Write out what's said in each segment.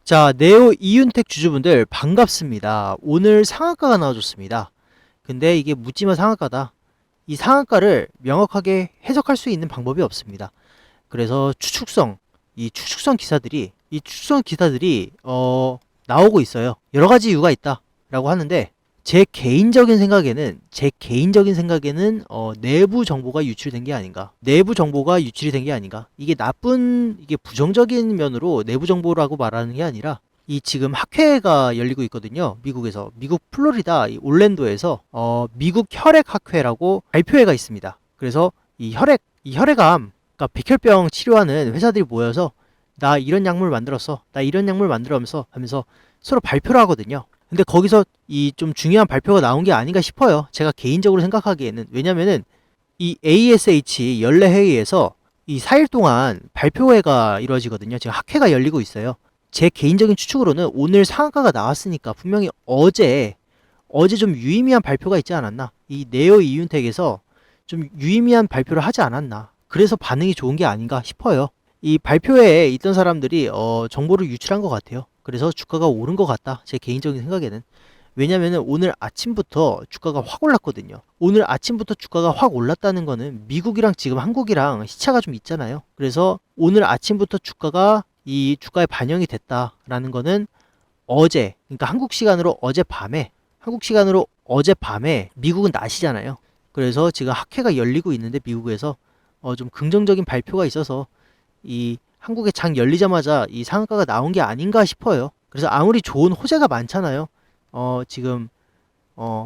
자, 네오 이윤택 주주분들 반갑습니다. 오늘 상한가가 나와줬습니다. 근데 이게 묻지마 상한가다. 이 상한가를 명확하게 해석할 수 있는 방법이 없습니다. 그래서 이 추측성 기사들이 나오고 있어요. 여러 가지 이유가 있다라고 하는데 제 개인적인 생각에는 내부 정보가 유출된 게 아닌가. 내부 정보가 유출이 된 게 아닌가. 이게 부정적인 면으로 내부 정보라고 말하는 게 아니라 이 지금 학회가 열리고 있거든요. 미국에서. 미국 플로리다 이 올랜도에서 미국 혈액학회라고 발표회가 있습니다. 그래서 이 혈액암, 그러니까 백혈병 치료하는 회사들이 모여서 나 이런 약물 만들었어. 나 이런 약물 만들어면서 하면서 서로 발표를 하거든요. 근데 거기서 이 좀 중요한 발표가 나온 게 아닌가 싶어요. 제가 개인적으로 생각하기에는. 왜냐면은 이 ASH 연례회의에서 이 4일 동안 발표회가 이루어지거든요. 지금 학회가 열리고 있어요. 제 개인적인 추측으로는 오늘 상한가가 나왔으니까 분명히 어제 좀 유의미한 발표가 있지 않았나. 이 네오 이윤택에서 좀 유의미한 발표를 하지 않았나. 그래서 반응이 좋은 게 아닌가 싶어요. 이 발표회에 있던 사람들이 정보를 유출한 것 같아요. 그래서 주가가 오른 것 같다. 제 개인적인 생각에는. 왜냐면은 오늘 아침부터 주가가 확 올랐거든요. 오늘 아침부터 주가가 확 올랐다는 거는 미국이랑 지금 한국이랑 시차가 좀 있잖아요. 그래서 오늘 아침부터 주가가 이 주가에 반영이 됐다라는 거는 그러니까 한국 시간으로 어젯밤에 미국은 낮이잖아요. 그래서 지금 학회가 열리고 있는데 미국에서 좀 긍정적인 발표가 있어서 이 한국의 장 열리자마자 이 상한가가 나온 게 아닌가 싶어요. 그래서 아무리 좋은 호재가 많잖아요. 지금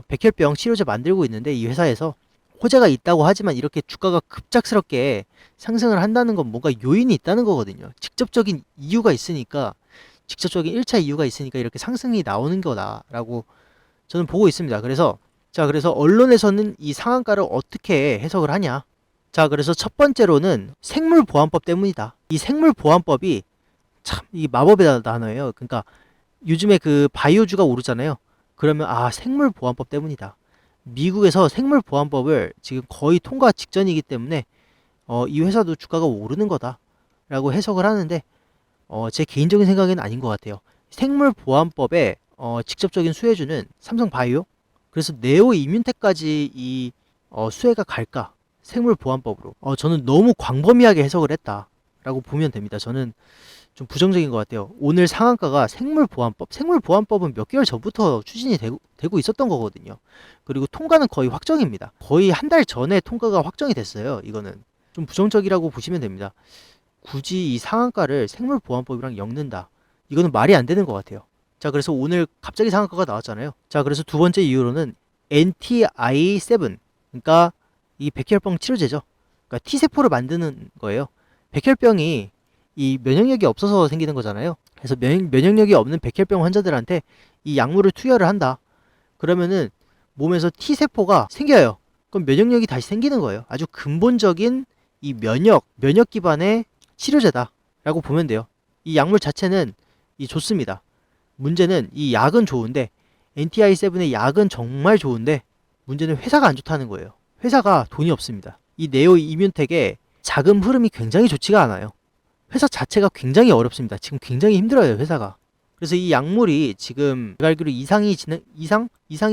백혈병 치료제 만들고 있는데 이 회사에서 호재가 있다고 하지만 이렇게 주가가 급작스럽게 상승을 한다는 건 뭔가 요인이 있다는 거거든요. 직접적인 1차 이유가 있으니까 이렇게 상승이 나오는 거다라고 저는 보고 있습니다. 그래서 언론에서는 이 상한가를 어떻게 해석을 하냐? 자, 그래서 첫 번째로는 생물보안법 때문이다. 이 생물보안법이 참 이 마법의 단어예요. 그러니까 요즘에 그 바이오주가 오르잖아요. 그러면 생물보안법 때문이다. 미국에서 생물보안법을 지금 거의 통과 직전이기 때문에 이 회사도 주가가 오르는 거다라고 해석을 하는데 제 개인적인 생각에는 아닌 것 같아요. 생물보안법의 직접적인 수혜주는 삼성바이오. 그래서 네오 이뮨텍까지 이 수혜가 갈까? 생물보안법으로. 저는 너무 광범위하게 해석을 했다라고 보면 됩니다. 저는 좀 부정적인 것 같아요. 오늘 상한가가 생물보안법은 몇 개월 전부터 추진이 되고 있었던 거거든요. 그리고 통과는 거의 확정입니다. 거의 한 달 전에 통과가 확정이 됐어요. 이거는 좀 부정적이라고 보시면 됩니다. 굳이 이 상한가를 생물보안법이랑 엮는다. 이거는 말이 안 되는 것 같아요. 자, 그래서 오늘 갑자기 상한가가 나왔잖아요. 자, 그래서 두 번째 이유로는 NTI7, 그러니까 이 백혈병 치료제죠. 그러니까 T세포를 만드는 거예요. 백혈병이 이 면역력이 없어서 생기는 거잖아요. 그래서 면역력이 없는 백혈병 환자들한테 이 약물을 투여를 한다. 그러면은 몸에서 T세포가 생겨요. 그럼 면역력이 다시 생기는 거예요. 아주 근본적인 이 면역 기반의 치료제다라고 보면 돼요. 이 약물 자체는 좋습니다. 문제는 이 약은 좋은데 NTI7의 약은 정말 좋은데 문제는 회사가 안 좋다는 거예요. 회사가 돈이 없습니다. 이 네오 이뮨텍의 자금 흐름이 굉장히 좋지가 않아요. 회사 자체가 굉장히 어렵습니다. 지금 굉장히 힘들어요, 회사가. 그래서 이 약물이 지금 제가 알기로 이상이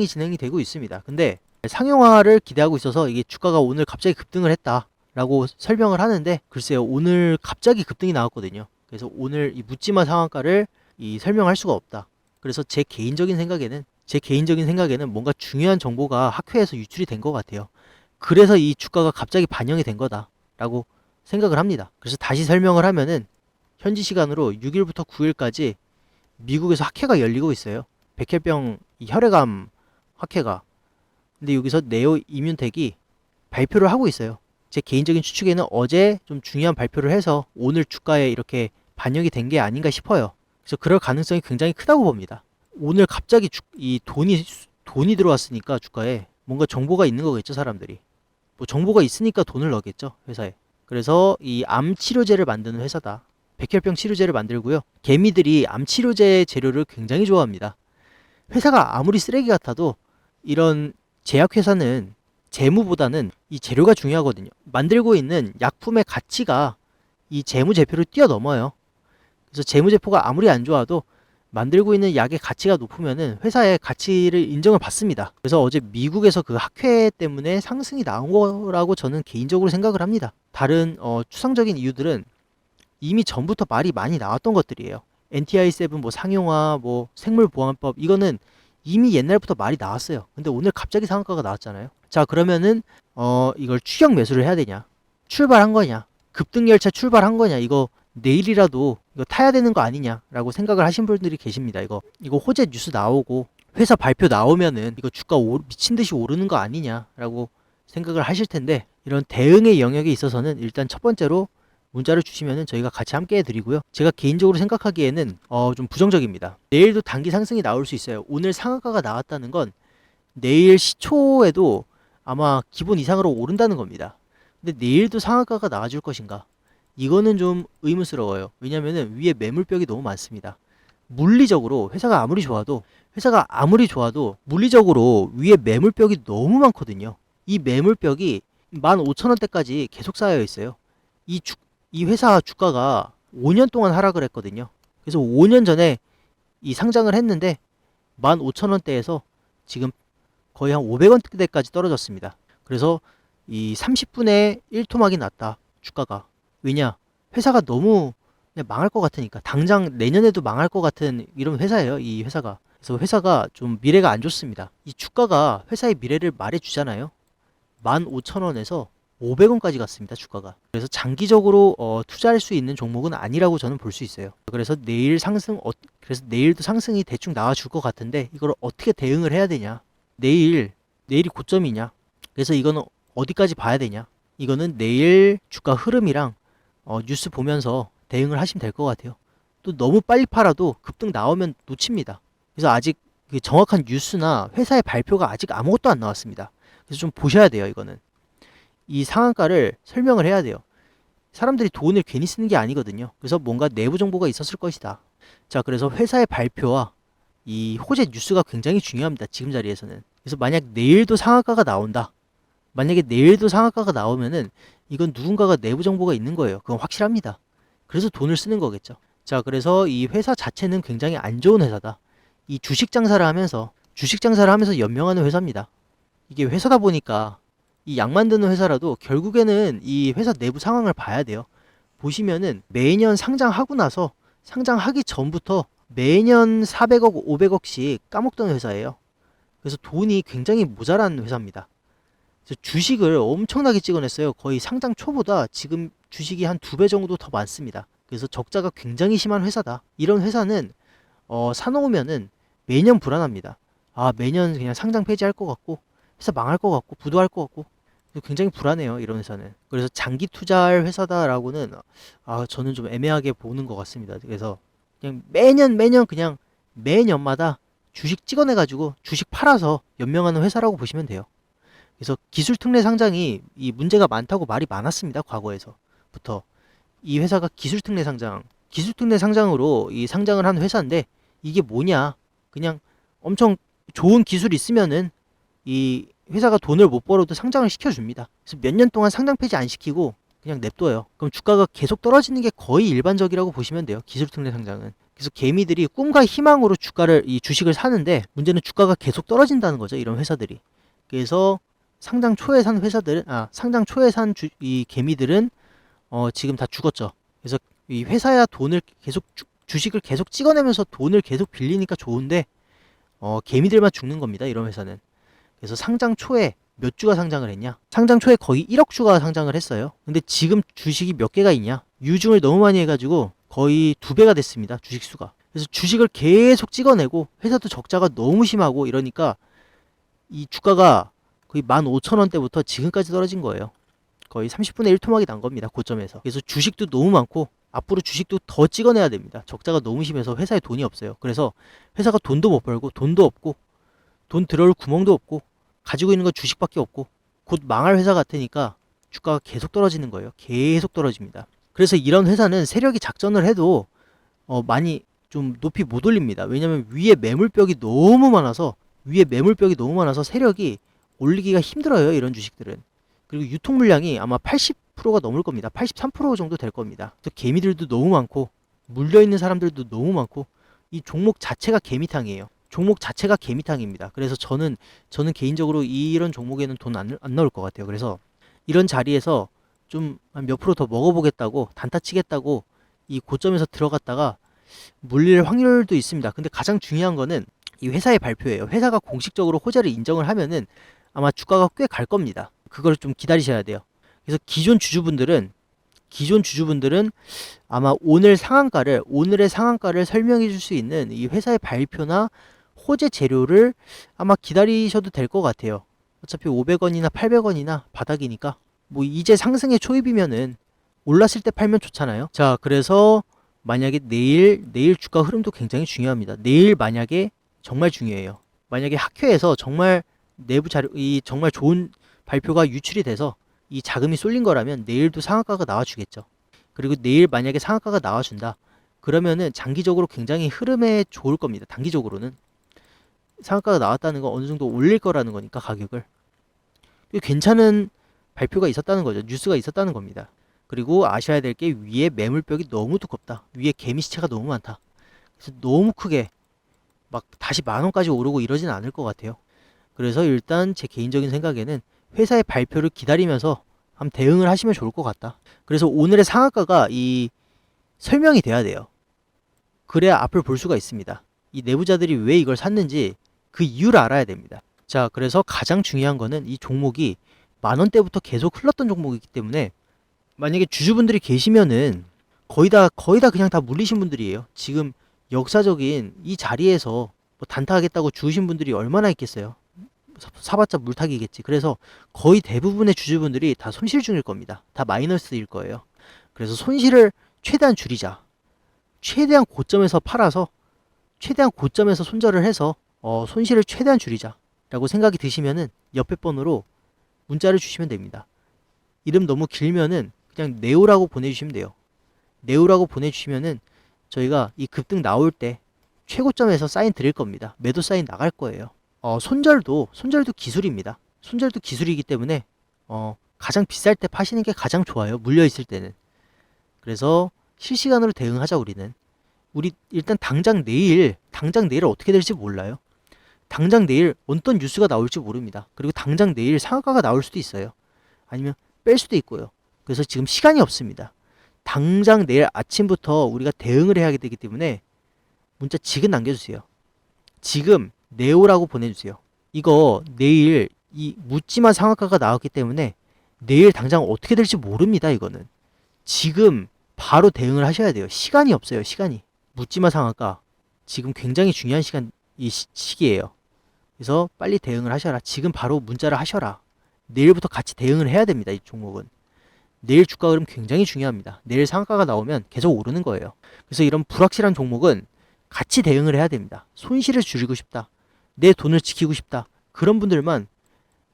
진행이 되고 있습니다. 근데 상용화를 기대하고 있어서 이게 주가가 오늘 갑자기 급등을 했다라고 설명을 하는데 글쎄요, 오늘 갑자기 급등이 나왔거든요. 그래서 오늘 이 묻지마 상한가를 설명할 수가 없다. 그래서 제 개인적인 생각에는 뭔가 중요한 정보가 학회에서 유출이 된 것 같아요. 그래서 이 주가가 갑자기 반영이 된 거다라고 생각을 합니다. 그래서 다시 설명을 하면은 현지 시간으로 6일부터 9일까지 미국에서 학회가 열리고 있어요. 백혈병 혈액암 학회가. 근데 여기서 네오 이뮨텍이 발표를 하고 있어요. 제 개인적인 추측에는 어제 좀 중요한 발표를 해서 오늘 주가에 이렇게 반영이 된 게 아닌가 싶어요. 그래서 그럴 가능성이 굉장히 크다고 봅니다. 오늘 갑자기 이 돈이 들어왔으니까 주가에 뭔가 정보가 있는 거겠죠, 사람들이. 뭐 정보가 있으니까 돈을 넣겠죠, 회사에. 그래서 이 암 치료제를 만드는 회사다. 백혈병 치료제를 만들고요. 개미들이 암 치료제 재료를 굉장히 좋아합니다. 회사가 아무리 쓰레기 같아도 이런 제약회사는 재무보다는 이 재료가 중요하거든요. 만들고 있는 약품의 가치가 이 재무제표를 뛰어넘어요. 그래서 재무제표가 아무리 안 좋아도 만들고 있는 약의 가치가 높으면은 회사의 가치를 인정을 받습니다. 그래서 어제 미국에서 그 학회 때문에 상승이 나온 거라고 저는 개인적으로 생각을 합니다. 다른 추상적인 이유들은 이미 전부터 말이 많이 나왔던 것들이에요. NTI7 뭐 상용화, 뭐 생물보안법 이거는 이미 옛날부터 말이 나왔어요. 근데 오늘 갑자기 상한가가 나왔잖아요. 자, 그러면은 이걸 추격 매수를 해야 되냐? 출발한 거냐? 급등열차 출발한 거냐? 이거 내일이라도 이거 타야 되는 거 아니냐라고 생각을 하신 분들이 계십니다. 이거 호재 뉴스 나오고 회사 발표 나오면은 이거 주가 미친 듯이 오르는 거 아니냐라고 생각을 하실 텐데, 이런 대응의 영역에 있어서는 일단 첫 번째로 문자를 주시면은 저희가 같이 함께 해드리고요. 제가 개인적으로 생각하기에는 좀 부정적입니다. 내일도 단기 상승이 나올 수 있어요. 오늘 상한가가 나왔다는 건 내일 시초에도 아마 기본 이상으로 오른다는 겁니다. 근데 내일도 상한가가 나와줄 것인가? 이거는 좀 의문스러워요. 왜냐면은 위에 매물벽이 너무 많습니다. 물리적으로 회사가 아무리 좋아도 물리적으로 위에 매물벽이 너무 많거든요. 이 매물벽이 15,000원대까지 계속 쌓여 있어요. 이 회사 주가가 5년 동안 하락을 했거든요. 그래서 5년 전에 이 상장을 했는데 15,000원대에서 지금 거의 한 500원대까지 떨어졌습니다. 그래서 이 30분의 1토막이 났다, 주가가. 왜냐? 회사가 너무 그냥 망할 것 같으니까. 당장 내년에도 망할 것 같은 이런 회사예요, 이 회사가. 그래서 회사가 좀 미래가 안 좋습니다. 이 주가가 회사의 미래를 말해주잖아요. 15,000원에서 500원까지 갔습니다, 주가가. 그래서 장기적으로 투자할 수 있는 종목은 아니라고 저는 볼 수 있어요. 그래서 내일도 상승이 대충 나와줄 것 같은데, 이걸 어떻게 대응을 해야 되냐? 내일이 고점이냐? 그래서 이거는 어디까지 봐야 되냐? 이거는 내일 주가 흐름이랑 뉴스 보면서 대응을 하시면 될 것 같아요. 또 너무 빨리 팔아도 급등 나오면 놓칩니다. 그래서 아직 그 정확한 뉴스나 회사의 발표가 아직 아무것도 안 나왔습니다. 그래서 좀 보셔야 돼요, 이거는. 이 상한가를 설명을 해야 돼요. 사람들이 돈을 괜히 쓰는 게 아니거든요. 그래서 뭔가 내부 정보가 있었을 것이다. 자, 그래서 회사의 발표와 이 호재 뉴스가 굉장히 중요합니다, 지금 자리에서는. 그래서 만약 내일도 상한가가 나온다. 만약에 내일도 상한가가 나오면은 이건 누군가가 내부 정보가 있는 거예요. 그건 확실합니다. 그래서 돈을 쓰는 거겠죠. 자, 그래서 이 회사 자체는 굉장히 안 좋은 회사다. 이 주식 장사를 하면서 연명하는 회사입니다. 이게 회사다 보니까 이 약 만드는 회사라도 결국에는 이 회사 내부 상황을 봐야 돼요. 보시면은 매년 상장하고 나서 상장하기 전부터 매년 400억, 500억씩 까먹던 회사예요. 그래서 돈이 굉장히 모자란 회사입니다. 그래서 주식을 엄청나게 찍어냈어요. 거의 상장 초보다 지금 주식이 한 2배 정도 더 많습니다. 그래서 적자가 굉장히 심한 회사다. 이런 회사는 사놓으면은 매년 불안합니다. 아, 매년 그냥 상장 폐지할 것 같고 회사 망할 것 같고 부도할 것 같고 굉장히 불안해요, 이런 회사는. 그래서 장기 투자할 회사다라고는 저는 좀 애매하게 보는 것 같습니다. 그래서 그냥 매년 그냥 매년마다 주식 찍어내가지고 주식 팔아서 연명하는 회사라고 보시면 돼요. 그래서 기술 특례 상장이 이 문제가 많다고 말이 많았습니다, 과거에서부터. 이 회사가 기술 특례 상장으로 이 상장을 한 회사인데, 이게 뭐냐? 그냥 엄청 좋은 기술이 있으면은 이 회사가 돈을 못 벌어도 상장을 시켜줍니다. 그래서 몇 년 동안 상장 폐지 안 시키고 그냥 냅둬요. 그럼 주가가 계속 떨어지는 게 거의 일반적이라고 보시면 돼요, 기술 특례 상장은. 그래서 개미들이 꿈과 희망으로 이 주식을 사는데, 문제는 주가가 계속 떨어진다는 거죠, 이런 회사들이. 그래서 상장 초에 산 이 개미들은 지금 다 죽었죠. 그래서 이 회사야 돈을 계속 주식을 계속 찍어내면서 돈을 계속 빌리니까 좋은데 개미들만 죽는 겁니다, 이런 회사는. 그래서 상장 초에 몇 주가 상장을 했냐? 상장 초에 거의 1억 주가 상장을 했어요. 근데 지금 주식이 몇 개가 있냐? 유중을 너무 많이 해가지고 거의 2배가 됐습니다, 주식 수가. 그래서 주식을 계속 찍어내고 회사도 적자가 너무 심하고 이러니까 이 주가가 거의 15,000원대부터 지금까지 떨어진 거예요. 거의 30분의 1 토막이 난 겁니다, 고점에서. 그래서 주식도 너무 많고 앞으로 주식도 더 찍어내야 됩니다. 적자가 너무 심해서 회사에 돈이 없어요. 그래서 회사가 돈도 못 벌고 돈도 없고 돈 들어올 구멍도 없고 가지고 있는 건 주식밖에 없고 곧 망할 회사 같으니까 주가가 계속 떨어지는 거예요. 계속 떨어집니다. 그래서 이런 회사는 세력이 작전을 해도 많이 좀 높이 못 올립니다. 왜냐면 위에 매물벽이 너무 많아서 세력이 올리기가 힘들어요, 이런 주식들은. 그리고 유통 물량이 아마 80%가 넘을 겁니다. 83% 정도 될 겁니다. 또 개미들도 너무 많고 물려 있는 사람들도 너무 많고 이 종목 자체가 개미탕이에요. 종목 자체가 개미탕입니다. 그래서 저는 개인적으로 이런 종목에는 돈 안 넣을 것 같아요. 그래서 이런 자리에서 좀 몇 프로 더 먹어보겠다고 단타 치겠다고 이 고점에서 들어갔다가 물릴 확률도 있습니다. 근데 가장 중요한 거는 이 회사의 발표예요. 회사가 공식적으로 호재를 인정을 하면은 아마 주가가 꽤 갈 겁니다. 그걸 좀 기다리셔야 돼요. 그래서 기존 주주분들은 아마 오늘의 상한가를 설명해 줄 수 있는 이 회사의 발표나 호재 재료를 아마 기다리셔도 될 것 같아요. 어차피 500원이나 800원이나 바닥이니까 뭐 이제 상승의 초입이면은 올랐을 때 팔면 좋잖아요. 자, 그래서 만약에 내일 주가 흐름도 굉장히 중요합니다. 내일 만약에 정말 중요해요. 만약에 학회에서 정말 내부 자료, 이 정말 좋은 발표가 유출이 돼서 이 자금이 쏠린 거라면 내일도 상한가가 나와주겠죠. 그리고 내일 만약에 상한가가 나와준다. 그러면은 장기적으로 굉장히 흐름에 좋을 겁니다. 단기적으로는. 상한가가 나왔다는 건 어느 정도 올릴 거라는 거니까 가격을. 괜찮은 발표가 있었다는 거죠. 뉴스가 있었다는 겁니다. 그리고 아셔야 될 게 위에 매물벽이 너무 두껍다. 위에 개미시체가 너무 많다. 그래서 너무 크게 막 다시 10,000원까지 오르고 이러진 않을 것 같아요. 그래서 일단 제 개인적인 생각에는 회사의 발표를 기다리면서 한번 대응을 하시면 좋을 것 같다. 그래서 오늘의 상한가가 이 설명이 돼야 돼요. 그래야 앞을 볼 수가 있습니다. 이 내부자들이 왜 이걸 샀는지 그 이유를 알아야 됩니다. 자, 그래서 가장 중요한 거는 이 종목이 10,000원대부터 계속 흘렀던 종목이기 때문에 만약에 주주분들이 계시면은 거의 다 그냥 다 물리신 분들이에요. 지금 역사적인 이 자리에서 뭐 단타하겠다고 주우신 분들이 얼마나 있겠어요. 사봤자 물타기겠지. 그래서 거의 대부분의 주주분들이 다 손실 중일 겁니다. 다 마이너스일 거예요. 그래서 손실을 최대한 줄이자. 최대한 고점에서 팔아서 최대한 고점에서 손절을 해서 손실을 최대한 줄이자 라고 생각이 드시면은 옆에 번호로 문자를 주시면 됩니다. 이름 너무 길면은 그냥 네오라고 보내주시면 돼요. 네오라고 보내주시면은 저희가 이 급등 나올 때 최고점에서 사인 드릴 겁니다. 매도 사인 나갈 거예요. 손절도 기술입니다. 손절도 기술이기 때문에 가장 비쌀 때 파시는 게 가장 좋아요. 물려 있을 때는. 그래서 실시간으로 대응하자. 우리 일단 당장 내일 어떻게 될지 몰라요. 당장 내일 어떤 뉴스가 나올지 모릅니다. 그리고 당장 내일 상한가가 나올 수도 있어요. 아니면 뺄 수도 있고요. 그래서 지금 시간이 없습니다. 당장 내일 아침부터 우리가 대응을 해야 되기 때문에 문자 지금 남겨주세요. 지금 네오라고 보내주세요. 이거 내일 이 묻지마 상한가가 나왔기 때문에 내일 당장 어떻게 될지 모릅니다. 이거는 지금 바로 대응을 하셔야 돼요. 시간이 없어요. 시간이. 묻지마 상한가 지금 굉장히 중요한 시기예요. 그래서 빨리 대응을 하셔라. 지금 바로 문자를 하셔라. 내일부터 같이 대응을 해야 됩니다. 이 종목은. 내일 주가 흐름 굉장히 중요합니다. 내일 상한가가 나오면 계속 오르는 거예요. 그래서 이런 불확실한 종목은 같이 대응을 해야 됩니다. 손실을 줄이고 싶다. 내 돈을 지키고 싶다. 그런 분들만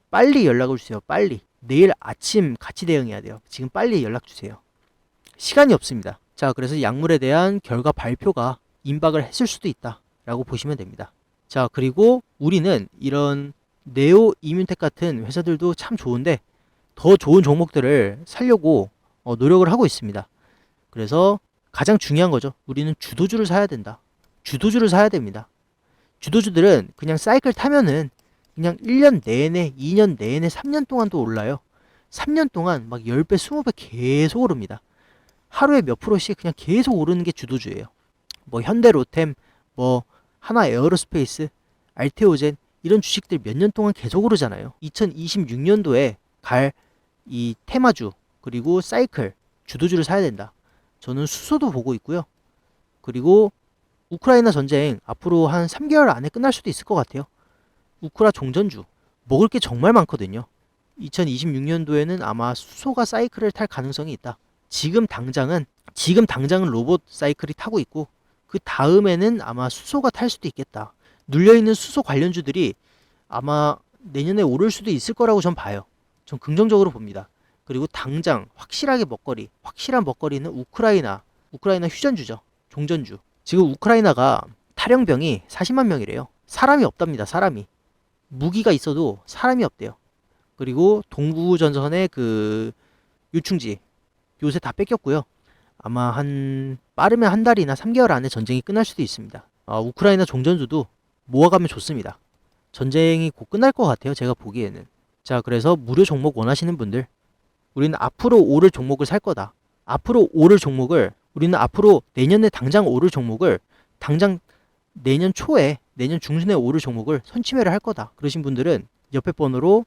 빨리 연락을 주세요. 빨리. 내일 아침 같이 대응해야 돼요. 지금 빨리 연락 주세요. 시간이 없습니다. 자, 그래서 약물에 대한 결과 발표가 임박을 했을 수도 있다 라고 보시면 됩니다. 자, 그리고 우리는 이런 네오 이뮨텍 같은 회사들도 참 좋은데 더 좋은 종목들을 살려고 노력을 하고 있습니다. 그래서 가장 중요한 거죠. 우리는 주도주를 사야 된다. 주도주를 사야 됩니다. 주도주들은 그냥 사이클 타면은 그냥 1년 내내, 2년 내내, 3년 동안도 올라요. 3년 동안 막 10배, 20배 계속 오릅니다. 하루에 몇 프로씩 그냥 계속 오르는 게 주도주예요. 뭐 현대로템, 뭐 하나 에어로스페이스, 알테오젠 이런 주식들 몇 년 동안 계속 오르잖아요. 2026년도에 갈 이 테마주 그리고 사이클 주도주를 사야 된다. 저는 수소도 보고 있고요. 그리고 우크라이나 전쟁 앞으로 한 3개월 안에 끝날 수도 있을 것 같아요. 우크라 종전주 먹을 게 정말 많거든요. 2026년도에는 아마 수소가 사이클을 탈 가능성이 있다. 지금 당장은 로봇 사이클이 타고 있고 그 다음에는 아마 수소가 탈 수도 있겠다. 눌려있는 수소 관련주들이 아마 내년에 오를 수도 있을 거라고 전 봐요. 전 긍정적으로 봅니다. 그리고 당장 확실한 먹거리는 우크라이나 휴전주죠. 종전주. 지금 우크라이나가 탈영병이 40만 명이래요. 사람이 없답니다. 사람이. 무기가 있어도 사람이 없대요. 그리고 동부전선의 그 요충지 요새 다 뺏겼고요. 아마 빠르면 한 달이나 3개월 안에 전쟁이 끝날 수도 있습니다. 우크라이나 종전주도 모아가면 좋습니다. 전쟁이 곧 끝날 것 같아요. 제가 보기에는. 자, 그래서 무료 종목 원하시는 분들, 우리는 앞으로 오를 종목을 살 거다. 앞으로 오를 종목을, 우리는 앞으로 내년에 당장 오를 종목을 당장 내년 초에, 내년 중순에 오를 종목을 선취매를 할 거다. 그러신 분들은 옆에 번호로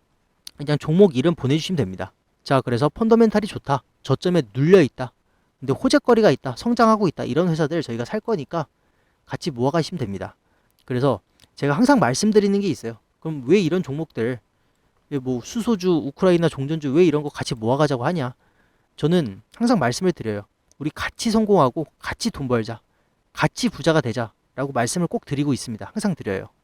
그냥 종목 이름 보내주시면 됩니다. 자, 그래서 펀더멘탈이 좋다. 저점에 눌려 있다. 근데 호재거리가 있다. 성장하고 있다. 이런 회사들 저희가 살 거니까 같이 모아가시면 됩니다. 그래서 제가 항상 말씀드리는 게 있어요. 그럼 왜 이런 종목들, 뭐 수소주, 우크라이나 종전주 왜 이런 거 같이 모아가자고 하냐? 저는 항상 말씀을 드려요. 우리 같이 성공하고 같이 돈 벌자. 같이 부자가 되자라고 말씀을 꼭 드리고 있습니다. 항상 드려요.